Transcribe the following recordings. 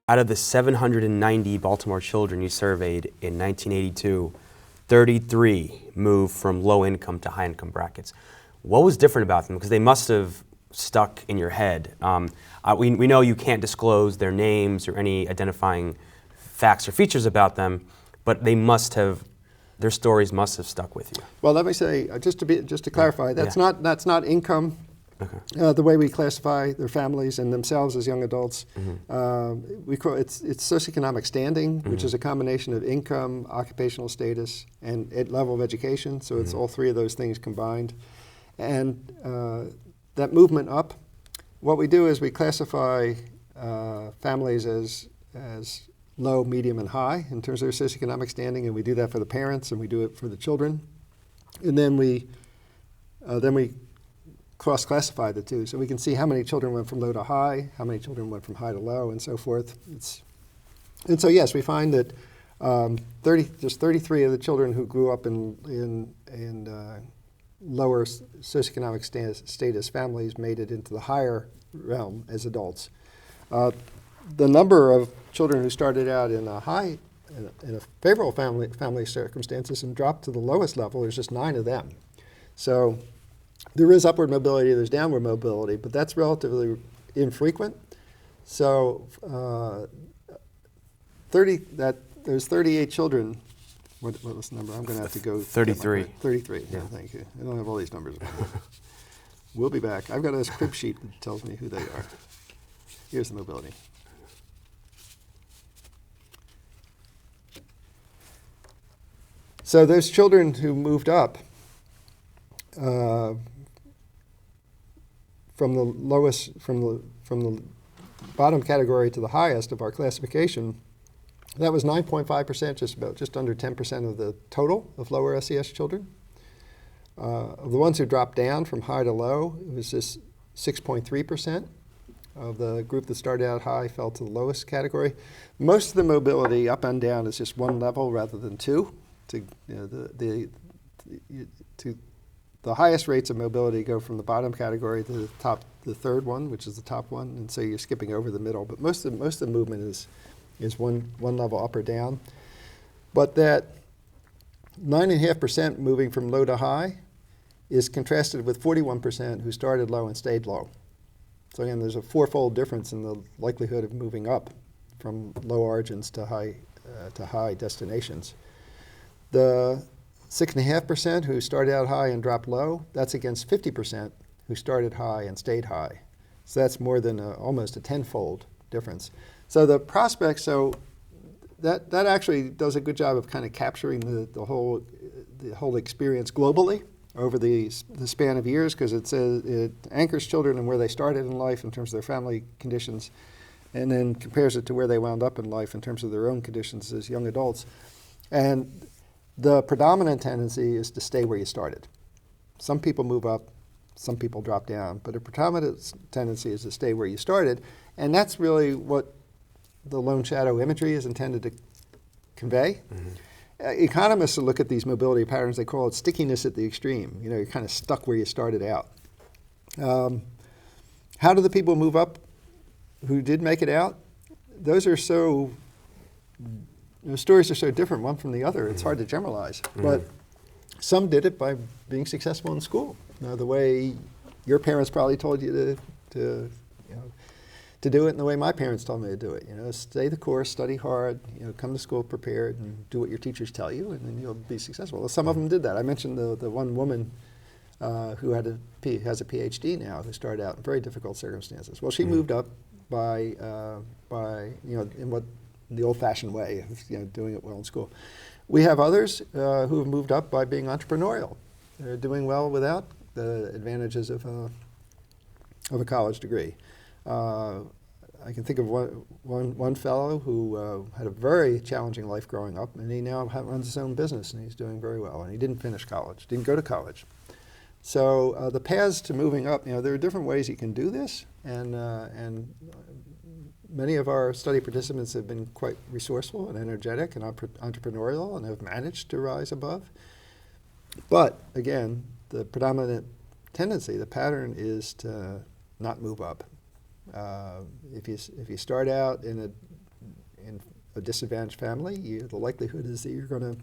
out of the 790 Baltimore children you surveyed in 1982, 33 moved from low income to high income brackets. What was different about them? Because they must have stuck in your head. We know you can't disclose their names or any identifying facts or features about them, but their stories must have stuck with you. Well, let me say, just to clarify, that's not income. Okay. The way we classify their families and themselves as young adults, it's socioeconomic standing, which is a combination of income, occupational status, and level of education. So it's all three of those things combined. And that movement up, what we do is we classify families as low, medium, and high in terms of their socioeconomic standing, and we do that for the parents and we do it for the children. And then we cross-classify the two, so we can see how many children went from low to high, how many children went from high to low, and so forth. And so yes, we find that just 33 of the children who grew up in lower socioeconomic status families made it into the higher realm as adults. The number of children who started out in a favorable family circumstances and dropped to the lowest level, there's just 9 of them. So there is upward mobility, there's downward mobility, but that's relatively infrequent. So there's 38 children. What was the number? I'm going to have to go. 33. 33, yeah, thank you. I don't have all these numbers. We'll be back. I've got a crib sheet that tells me who they are. Here's the mobility. So those children who moved up from the bottom category to the highest of our classification, that was 9.5%, just under 10% of the total of lower SES children. Of the ones who dropped down from high to low, it was just 6.3% of the group that started out high fell to the lowest category. Most of the mobility up and down is just one level rather than two. The highest rates of mobility go from the bottom category to the third one, which is the top one, and so you're skipping over the middle. But most of the movement is one level up or down. But that 9.5% moving from low to high is contrasted with 41% who started low and stayed low. So again, there's a fourfold difference in the likelihood of moving up from low origins to high destinations. The 6.5% who started out high and dropped low, that's against 50% who started high and stayed high. So that's more than almost a tenfold difference. So the prospects, that actually does a good job of kind of capturing the whole experience globally over the span of years, because it anchors children in where they started in life in terms of their family conditions, and then compares it to where they wound up in life in terms of their own conditions as young adults. And the predominant tendency is to stay where you started. Some people move up, some people drop down, but a predominant tendency is to stay where you started, and that's really what the lone shadow imagery is intended to convey. Economists will look at these mobility patterns, they call it stickiness at the extreme. You know, you're kind of stuck where you started out. How do the people move up who did make it out? Those stories are so different one from the other, it's hard to generalize. But some did it by being successful in school. The way your parents probably told you to do it, and the way my parents told me to do it. Stay the course, study hard, come to school prepared, and do what your teachers tell you, and then you'll be successful. Well, some of them did that. I mentioned the one woman who has a PhD now, who started out in very difficult circumstances. Well, she moved up by in the old-fashioned way of doing it well in school. We have others who have moved up by being entrepreneurial. They're doing well without the advantages of a college degree. I can think of one fellow who had a very challenging life growing up, and he now runs his own business, and he's doing very well. And he didn't finish college, didn't go to college. So the paths to moving up, there are different ways you can do this, and many of our study participants have been quite resourceful and energetic and entrepreneurial and have managed to rise above. But again, the predominant tendency, the pattern, is to not move up. If you start out in a in a disadvantaged family, the likelihood is that you're going to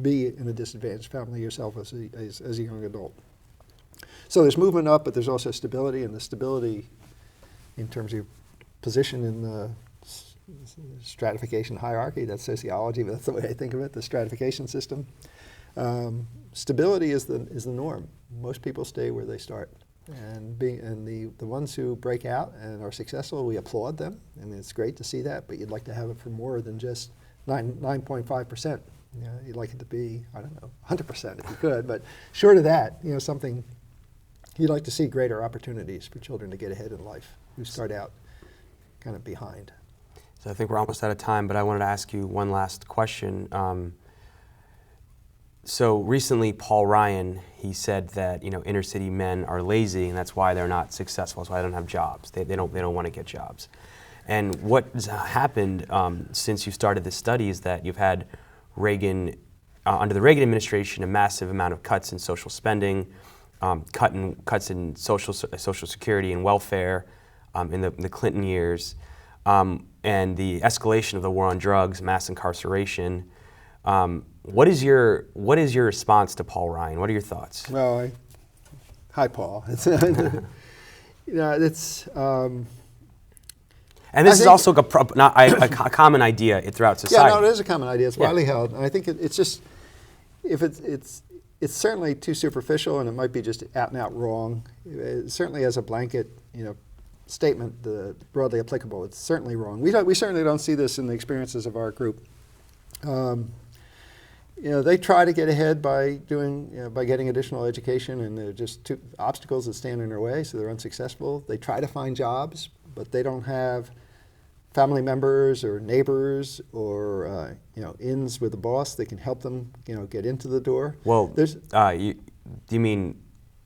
be in a disadvantaged family yourself as a young adult. So there's movement up, but there's also stability, and the stability in terms of your position in the stratification hierarchy, that's sociology, but that's the way I think of it, the stratification system. Stability is the norm. Most people stay where they start. And the ones who break out and are successful, we applaud them. I mean, it's great to see that, but you'd like to have it for more than just 9.5%. You know, you'd like it to be, I don't know, 100% if you could, but short of that, you know, something, you'd like to see greater opportunities for children to get ahead in life who start out kind of behind. So I think we're almost out of time, but I wanted to ask you one last question. So recently, Paul Ryan, he said that, you know, inner city men are lazy, and that's why they're not successful. That's why they don't have jobs. They don't want to get jobs. And what has happened since you started this study is that you've had Reagan, under the Reagan administration, a massive amount of cuts in social spending, cuts in social security and welfare in the Clinton years, and the escalation of the war on drugs, mass incarceration. What is your response to Paul Ryan? What are your thoughts? Well, hi, Paul. You know, it's. And this is also a common idea throughout society. Yeah, no, it is a common idea. It's widely held, and I think it's just, if it's certainly too superficial, and it might be just out and out wrong. Certainly, as a blanket, you know, statement, broadly applicable, it's certainly wrong. We certainly don't see this in the experiences of our group. You know, they try to get ahead by getting additional education, and there are just two obstacles that stand in their way, so they're unsuccessful. They try to find jobs, but they don't have family members or neighbors or you know, ins with the boss that can help them, you know, get into the door. Well, you mean,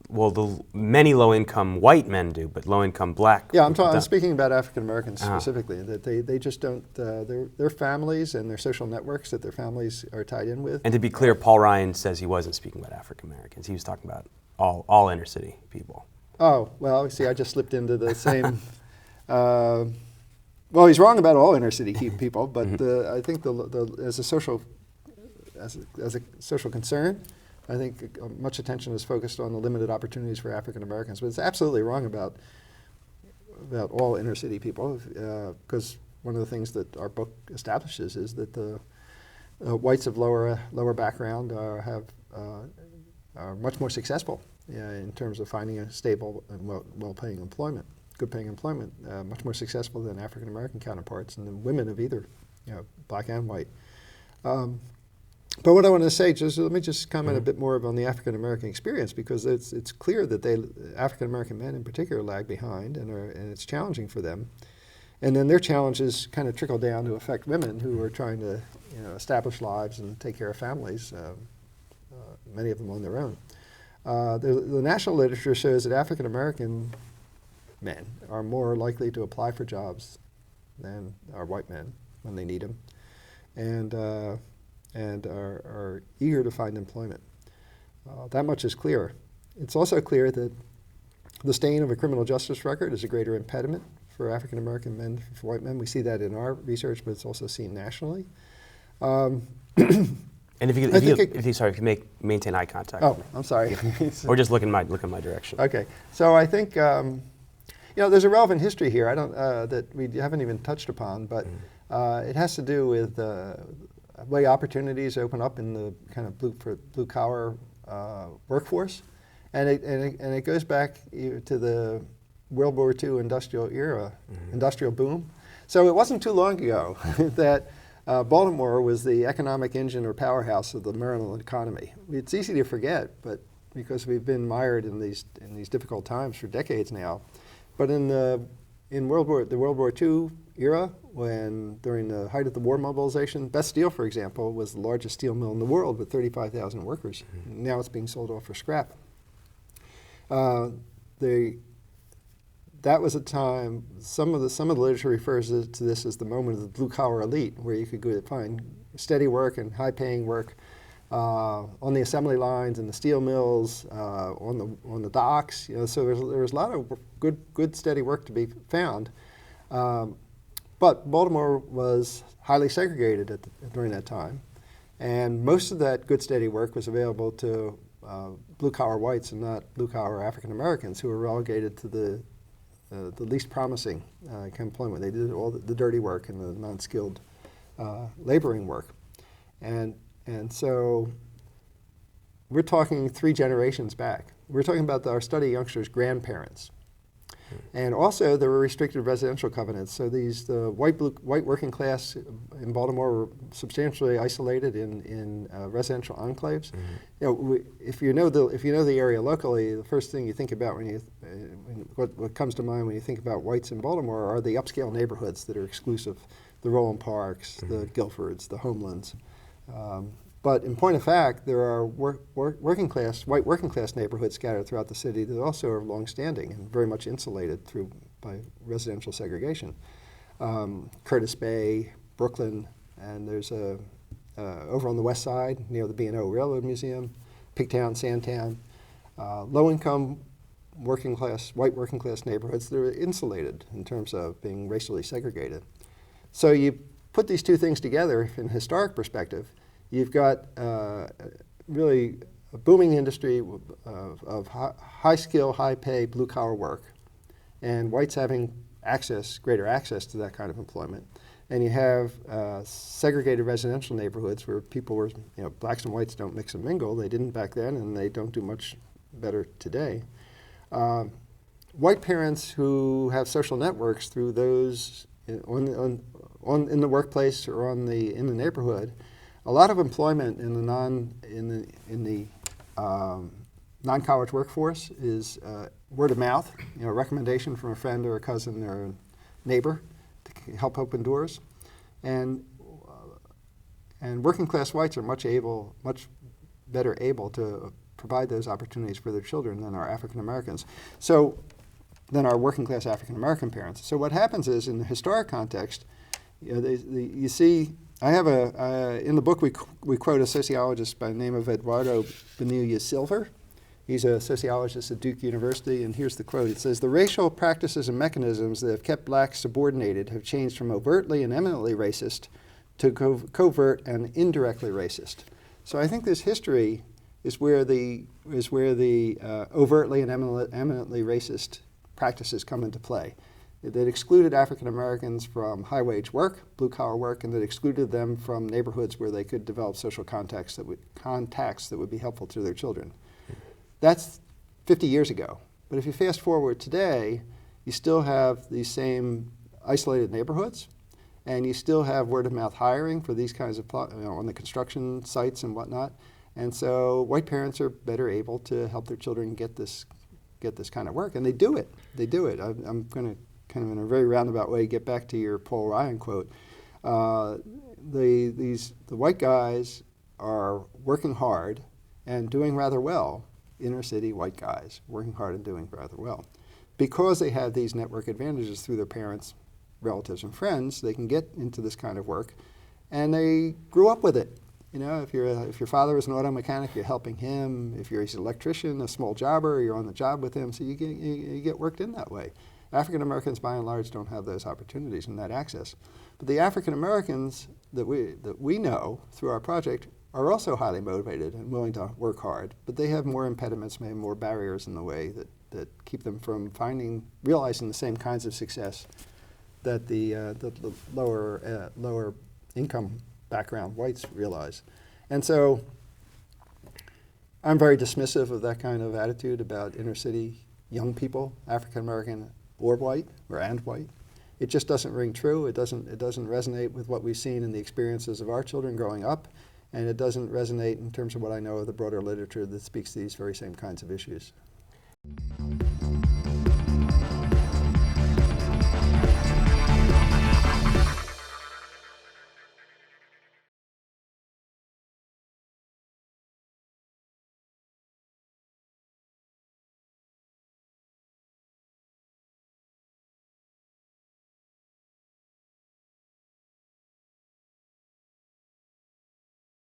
well, the many low-income white men do, but low-income black. Yeah, I'm speaking about African Americans specifically. That they just don't. Their families and their social networks that their families are tied in with. And to be clear, Paul Ryan says he wasn't speaking about African Americans. He was talking about all inner city people. Oh well, see, I just slipped into the same. Well, he's wrong about all inner city people, but I think as a social concern, I think much attention is focused on the limited opportunities for African Americans, but it's absolutely wrong about all inner city people, because one of the things that our book establishes is that the whites of lower background are much more successful in terms of finding a stable and well-paying employment, good-paying employment, much more successful than African American counterparts, and the women of either, you know, black and white. But what I want to say, let me just comment a bit more on the African American experience, because it's clear that African American men in particular lag behind, and it's challenging for them. And then their challenges kind of trickle down to affect women who are trying to, you know, establish lives and take care of families, many of them on their own. The national literature shows that African American men are more likely to apply for jobs than our white men when they need them, and are eager to find employment. That much is clear. It's also clear that the stain of a criminal justice record is a greater impediment for African American men than for white men. We see that in our research, but it's also seen nationally. And if you maintain eye contact. Oh, I'm sorry. Or just look in my direction. Okay. So I think you know, there's a relevant history here. I don't that we haven't even touched upon, but it has to do with way opportunities open up in the kind of blue collar workforce, and it goes back to the World War II industrial era, industrial boom. So it wasn't too long ago that Baltimore was the economic engine or powerhouse of the Maryland economy. It's easy to forget, but because we've been mired in these difficult times for decades now. But in the World War II era, during the height of the war mobilization, Best Steel, for example, was the largest steel mill in the world with 35,000 workers. Now it's being sold off for scrap. That was a time. Some of the literature refers to this as the moment of the blue collar elite, where you could go find steady work and high-paying work on the assembly lines and the steel mills, on the docks. You know, so there was a lot of good steady work to be found. But Baltimore was highly segregated during that time, and most of that good, steady work was available to blue-collar whites and not blue-collar African Americans, who were relegated to the least promising employment. They did all the dirty work and the non-skilled laboring work. And so we're talking 3 generations back. We're talking about our study youngsters' grandparents. And also, there were restricted residential covenants. So the white working class in Baltimore were substantially isolated in residential enclaves. Mm-hmm. You know, if you know the area locally, the first thing you think about what comes to mind when you think about whites in Baltimore are the upscale neighborhoods that are exclusive, the Roland Parks, mm-hmm. the Guilfords, the Homelands. But in point of fact, there are white working class neighborhoods scattered throughout the city that also are longstanding and very much insulated by residential segregation. Curtis Bay, Brooklyn, and there's over on the west side near the B&O Railroad Museum, Pigtown, Sandtown, low-income white working class neighborhoods that are insulated in terms of being racially segregated. So you put these two things together in a historic perspective. You've got really a booming industry of high skill, high pay, blue collar work, and whites having greater access to that kind of employment. And you have segregated residential neighborhoods where people were, blacks and whites don't mix and mingle. They didn't back then, and they don't do much better today. White parents who have social networks through those in the workplace or in the neighborhood. A lot of employment in the non-college workforce is word of mouth, recommendation from a friend or a cousin or a neighbor to help open doors, and working class whites are much better able to provide those opportunities for their children than our African Americans. Than our working class African American parents. So what happens is, in the historic context, you see. I have in the book we quote a sociologist by the name of Eduardo Bonilla Silver. He's a sociologist at Duke University, and here's the quote. It says, "The racial practices and mechanisms that have kept blacks subordinated have changed from overtly and eminently racist to covert and indirectly racist." So I think this history is where the overtly and eminently racist practices come into play. That excluded African Americans from high-wage work, blue-collar work, and that excluded them from neighborhoods where they could develop social contacts that would be helpful to their children. That's 50 years ago. But if you fast forward today, you still have these same isolated neighborhoods, and you still have word-of-mouth hiring for these kinds of on the construction sites and whatnot. And so white parents are better able to help their children get this kind of work, and they do it. They do it. I'm going to kind of in a very roundabout way get back to your Paul Ryan quote. The white guys are working hard and doing rather well. Inner city white guys working hard and doing rather well because they have these network advantages through their parents, relatives, and friends. They can get into this kind of work, and they grew up with it. If your father is an auto mechanic, you're helping him. If he's an electrician, a small jobber, you're on the job with him. So you get worked in that way. African Americans, by and large, don't have those opportunities and that access. But the African Americans that we know through our project are also highly motivated and willing to work hard. But they have more impediments, maybe more barriers in the way that keep them from realizing the same kinds of success that the lower income background whites realize. And so I'm very dismissive of that kind of attitude about inner city young people, African American or white, and white. It just doesn't ring true. It doesn't resonate with what we've seen in the experiences of our children growing up, and it doesn't resonate in terms of what I know of the broader literature that speaks to these very same kinds of issues.